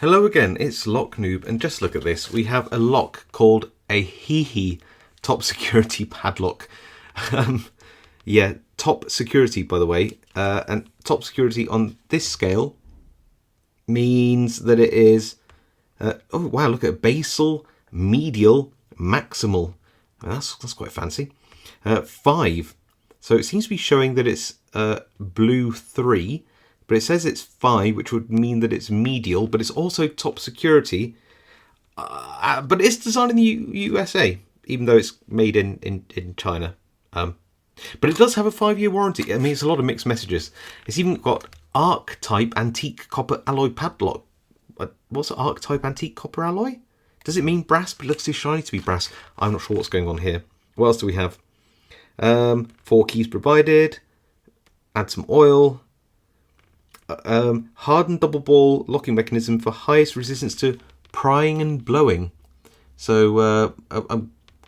Hello again, it's Lock Noob, and just look at this. We have a lock called a HEHE top security padlock. Yeah, top security, by the way. And top security on this scale means that it is, oh wow, look at basal, medial, maximal. That's quite fancy. 5. So it seems to be showing that it's blue 3. But it says it's 5, which would mean that it's medial, but it's also top security. But it's designed in the USA, even though it's made in China. But it does have a 5-year warranty. I mean, it's a lot of mixed messages. It's even got arc-type antique copper alloy padlock. What's an arc-type antique copper alloy? Does it mean brass? But it looks too shiny to be brass. I'm not sure what's going on here. What else do we have? 4 keys provided. Add some oil. Hardened double ball locking mechanism for highest resistance to prying and blowing. So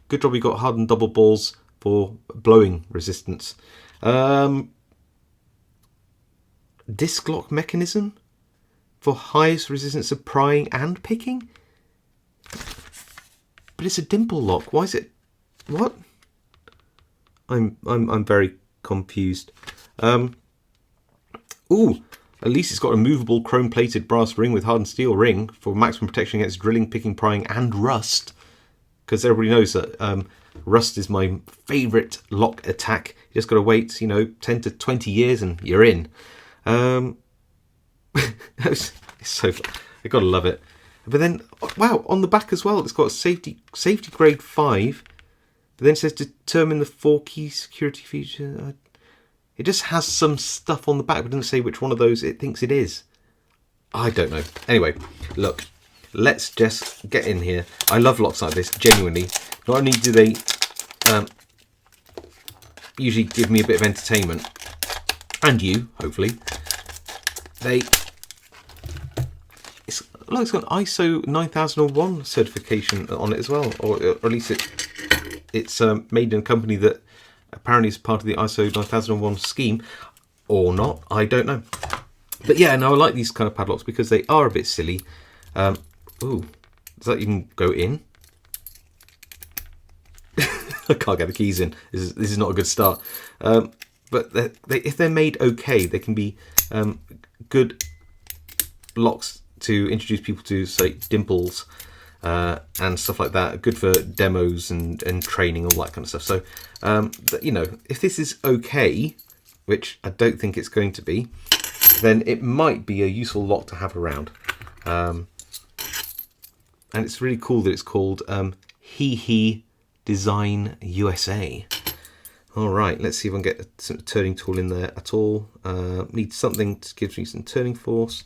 good job we got hardened double balls for blowing resistance. Disc lock mechanism for highest resistance to prying and picking. But it's a dimple lock. Why is it? What? I'm very confused. Ooh. At least it's got a movable chrome-plated brass ring with hardened steel ring for maximum protection against drilling, picking, prying, and rust. Because everybody knows that rust is my favourite lock attack. You just got to wait, 10 to 20 years and you're in. It's so fun. You've got to love it. But then, wow, on the back as well, it's got a safety grade 5. But then it says determine the 4 key security feature. It just has some stuff on the back, but doesn't say which one of those it thinks it is. I don't know. Anyway, look, let's just get in here. I love locks like this, genuinely. Not only do they usually give me a bit of entertainment, and you, hopefully, it's got an ISO 9001 certification on it as well, or at least it's made in a company that apparently it's part of the ISO 9001 scheme, or not, I don't know. But yeah, no, I like these kind of padlocks because they are a bit silly. Ooh, does that even go in? I can't get the keys in. This is not a good start. But if they're made okay, they can be good locks to introduce people to, say, dimples and stuff like that. Good for demos and training, all that kind of stuff. So, if this is okay, which I don't think it's going to be, then it might be a useful lock to have around. And it's really cool that it's called HEHE Design USA. All right, let's see if I can get a turning tool in there at all. Need something to give me some turning force.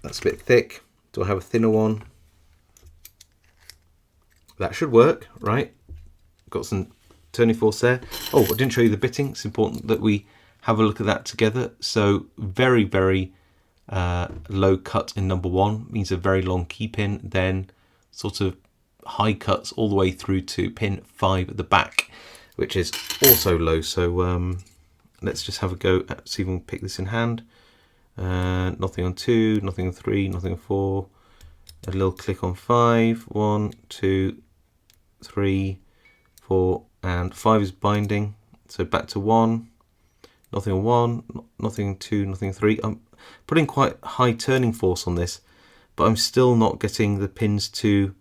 That's a bit thick. Do I have a thinner one? That should work, right? Got some turning force there. Oh, I didn't show you the bitting. It's important that we have a look at that together. So very, very low cut in number 1 means a very long key pin. Then sort of high cuts all the way through to pin 5 at the back, which is also low. So let's just have a go at see if we can pick this in hand. Nothing on 2, nothing on 3, nothing on 4. A little click on 5. 1, 2, 3, 4, and 5 is binding. So back to 1. Nothing on 1, nothing on 2, nothing on 3. I'm putting quite high turning force on this, but I'm still not getting the pins to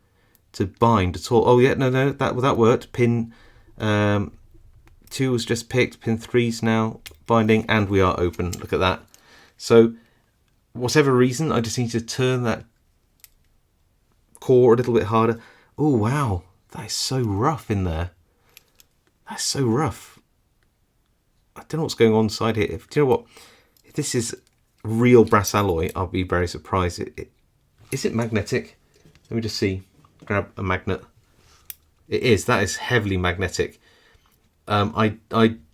bind at all. Oh yeah, no, that worked. Pin 2 was just picked. Pin 3's now binding, and we are open. Look at that. So, whatever reason, I just need to turn that core a little bit harder. Oh wow, that is so rough in there. That's so rough. I don't know what's going on inside here. Do you know what? If this is real brass alloy, I'll be very surprised. Is it magnetic? Let me just see. Grab a magnet. It is. That is heavily magnetic. I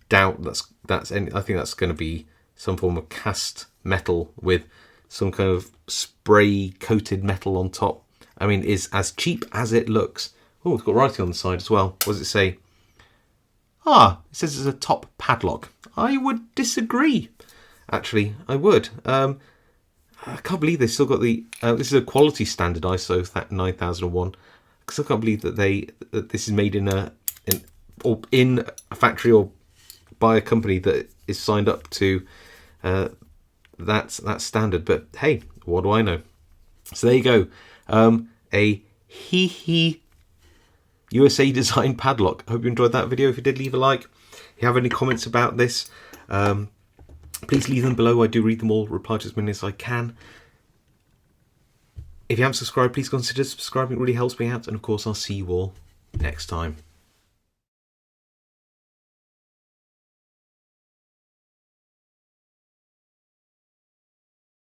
doubt that's any. I think that's going to be some form of cast metal with some kind of spray coated metal on top. I mean, is as cheap as it looks. Oh, it's got writing on the side as well. What does it say? It says it's a top padlock. I would disagree. Actually, I would. I can't believe they still got the. This is a quality standard ISO 9001. Because I can't believe that that this is made in a factory or by a company that is signed up to that standard. But hey, what do I know? So there you go. A HEHE USA design padlock. I hope you enjoyed that video. If you did, leave a like. If you have any comments about this, please leave them below. I do read them all, reply to as many as I can. If you haven't subscribed, please consider subscribing. It really helps me out. And of course, I'll see you all next time.